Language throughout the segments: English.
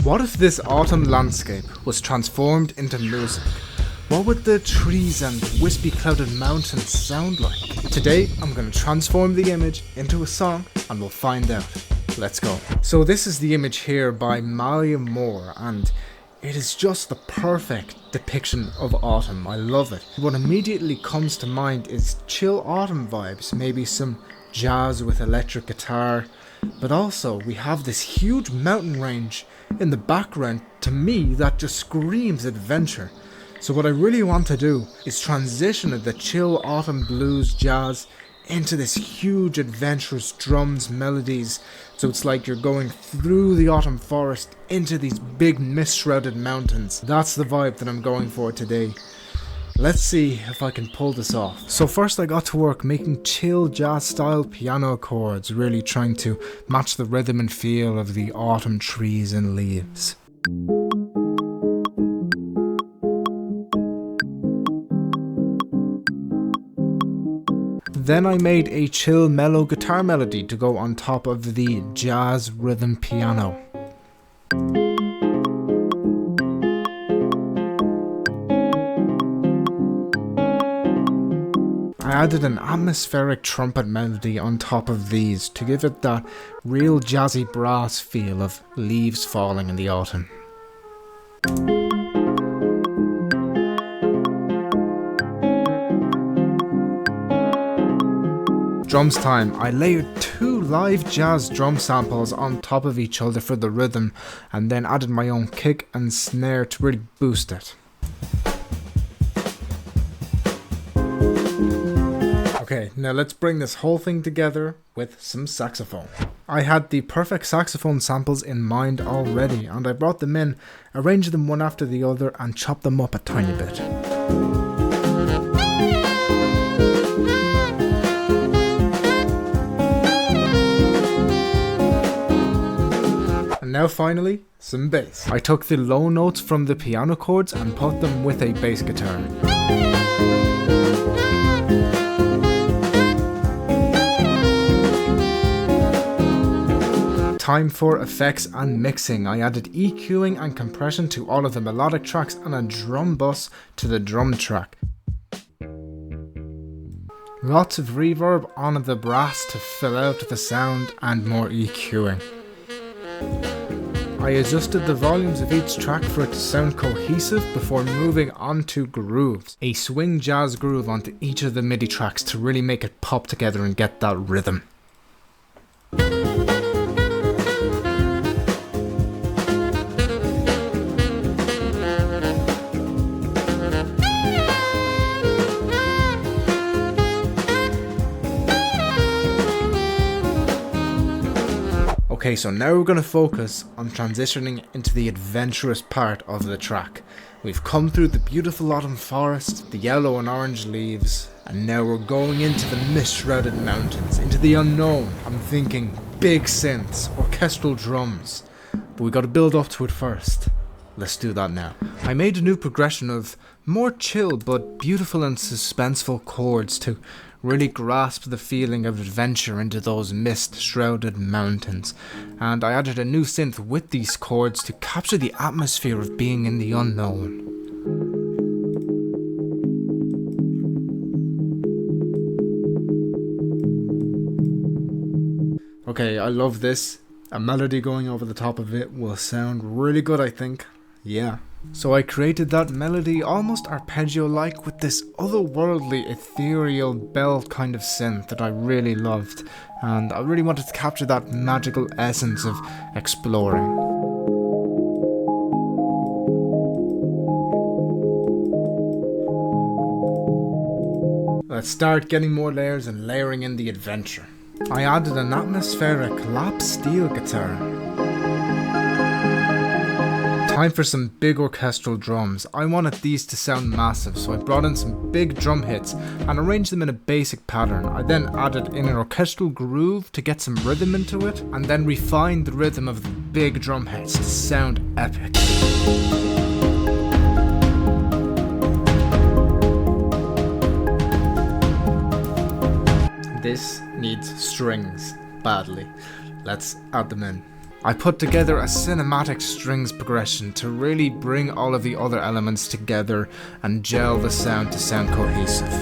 What if this autumn landscape was transformed into music? What would the trees and wispy clouded mountains sound like? Today I'm going to transform the image into a song and we'll find out. Let's go. So this is the image here by Malia Moore, and it is just the perfect depiction of autumn. I love it. What immediately comes to mind is chill autumn vibes, maybe some jazz with electric guitar, but also we have this huge mountain range in the background. To me, that just screams adventure. So what I really want to do is transition the chill autumn blues jazz into this huge adventurous drums melodies, so it's like you're going through the autumn forest into these big mist shrouded mountains. That's the vibe that I'm going for today. Let's see if I can pull this off. So first I got to work making chill jazz style piano chords, really trying to match the rhythm and feel of the autumn trees and leaves. Then I made a chill mellow guitar melody to go on top of the jazz rhythm piano. I added an atmospheric trumpet melody on top of these to give it that real jazzy brass feel of leaves falling in the autumn. Drums time. I layered 2 live jazz drum samples on top of each other for the rhythm, and then added my own kick and snare to really boost it. Okay, now let's bring this whole thing together with some saxophone. I had the perfect saxophone samples in mind already, and I brought them in, arranged them one after the other, and chopped them up a tiny bit. And now finally, some bass. I took the low notes from the piano chords and put them with a bass guitar. Time for effects and mixing. I added EQing and compression to all of the melodic tracks and a drum bus to the drum track. Lots of reverb on the brass to fill out the sound, and more EQing. I adjusted the volumes of each track for it to sound cohesive before moving on to grooves. A swing jazz groove onto each of the MIDI tracks to really make it pop together and get that rhythm. Okay, so now we're going to focus on transitioning into the adventurous part of the track. We've come through the beautiful autumn forest, the yellow and orange leaves, and now we're going into the mist-shrouded mountains, into the unknown. I'm thinking big synths, orchestral drums, but we got to build up to it first. Let's do that now. I made a new progression of more chill but beautiful and suspenseful chords to really grasp the feeling of adventure into those mist-shrouded mountains, and I added a new synth with these chords to capture the atmosphere of being in the unknown. Okay, I love this. A melody going over the top of it will sound really good, I think. Yeah. So I created that melody almost arpeggio-like with this otherworldly, ethereal bell kind of synth that I really loved, and I really wanted to capture that magical essence of exploring. Let's start getting more layers and layering in the adventure. I added an atmospheric lap steel guitar. Time for some big orchestral drums. I wanted these to sound massive, so I brought in some big drum hits and arranged them in a basic pattern. I then added in an orchestral groove to get some rhythm into it, and then refined the rhythm of the big drum hits to sound epic. This needs strings badly. Let's add them in. I put together a cinematic strings progression to really bring all of the other elements together and gel the sound to sound cohesive.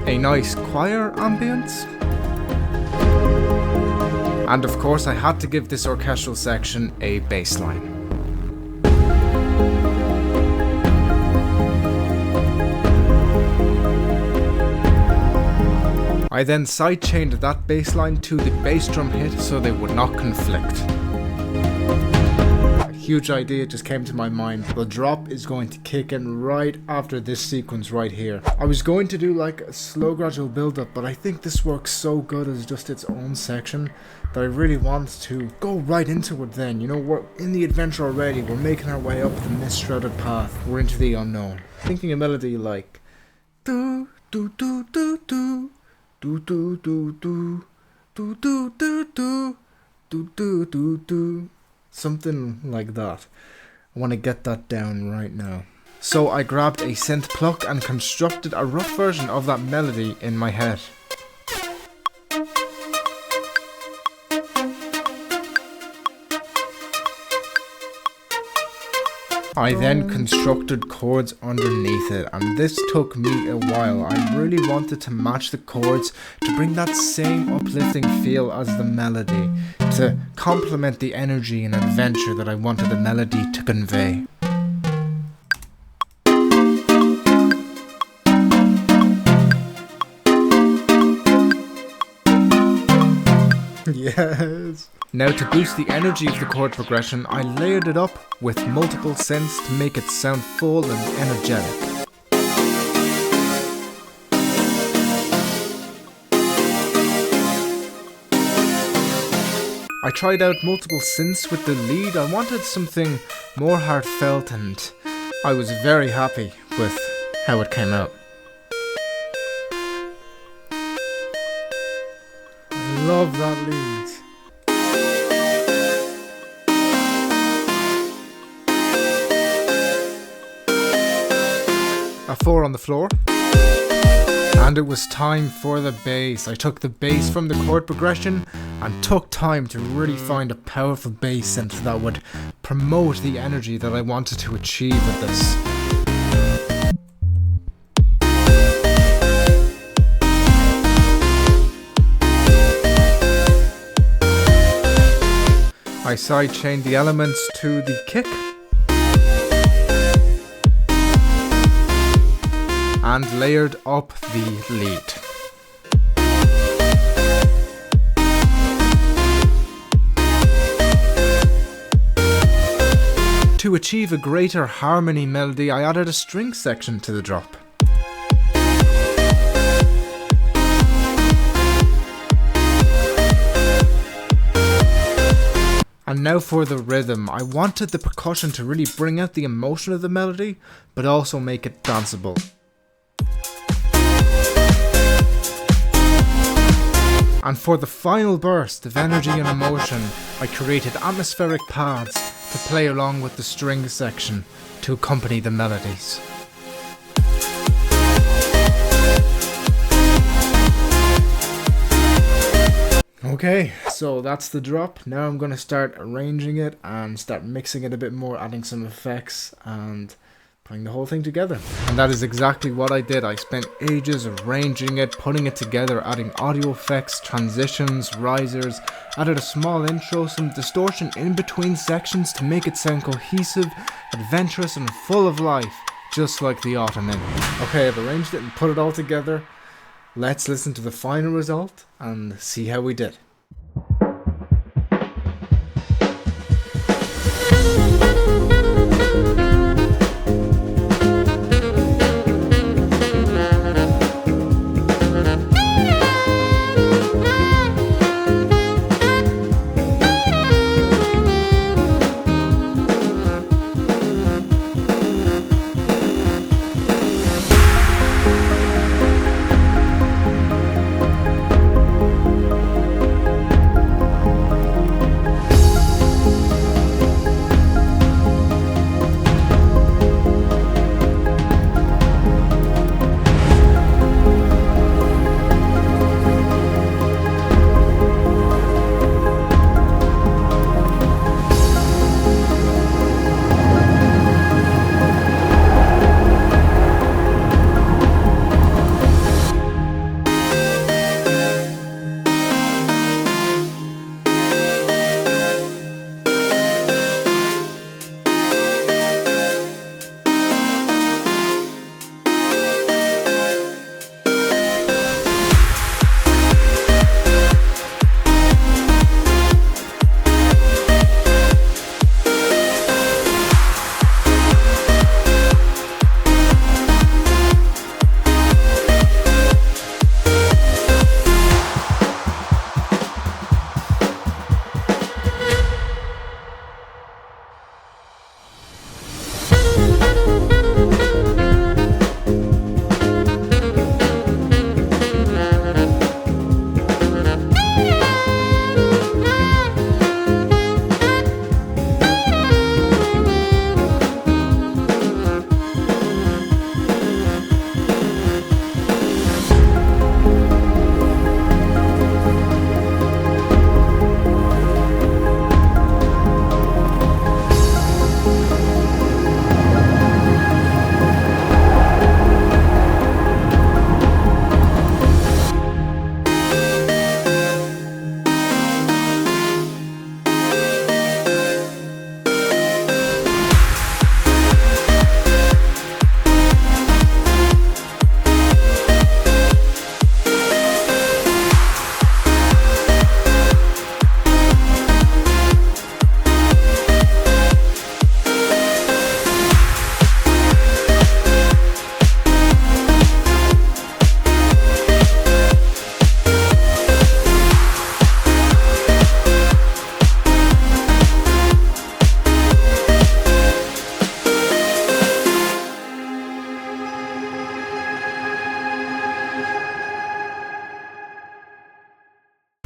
A nice choir ambience. And of course I had to give this orchestral section a bass line. I then sidechained that bass line to the bass drum hit so they would not conflict. A huge idea just came to my mind. The drop is going to kick in right after this sequence right here. I was going to do like a slow gradual build up, but I think this works so good as just its own section that I really want to go right into it then. You know, we're in the adventure already, we're making our way up the mist-shrouded path, we're into the unknown. Thinking a melody like do do do do do do do do do do do do do do do do do, something like that. I want to get that down right now. So I grabbed a synth pluck and constructed a rough version of that melody in my head. I then constructed chords underneath it, and this took me a while. I really wanted to match the chords to bring that same uplifting feel as the melody, to complement the energy and adventure that I wanted the melody to convey. Yes! Now to boost the energy of the chord progression, I layered it up with multiple synths to make it sound full and energetic. I tried out multiple synths with the lead. I wanted something more heartfelt, and I was very happy with how it came out. I love that lead. A 4 on the floor. And it was time for the bass. I took the bass from the chord progression and took time to really find a powerful bass synth that would promote the energy that I wanted to achieve with this. I sidechained the elements to the kick and layered up the lead. To achieve a greater harmony melody, I added a string section to the drop. And now for the rhythm. I wanted the percussion to really bring out the emotion of the melody, but also make it danceable. And for the final burst of energy and emotion, I created atmospheric pads to play along with the string section to accompany the melodies. Okay, so that's the drop. Now I'm going to start arranging it and start mixing it a bit more, adding some effects and putting the whole thing together. And that is exactly what I did. I spent ages arranging it, putting it together, adding audio effects, transitions, risers, added a small intro, some distortion in between sections to make it sound cohesive, adventurous and full of life, just like the autumn in. Okay, I've arranged it and put it all together. Let's listen to the final result and see how we did.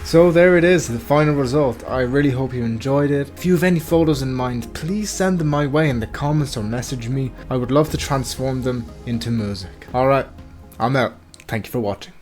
So there it is, the final result. I really hope you enjoyed it. If you have any photos in mind, please send them my way in the comments or message me. I would love to transform them into music. Alright, I'm out. Thank you for watching.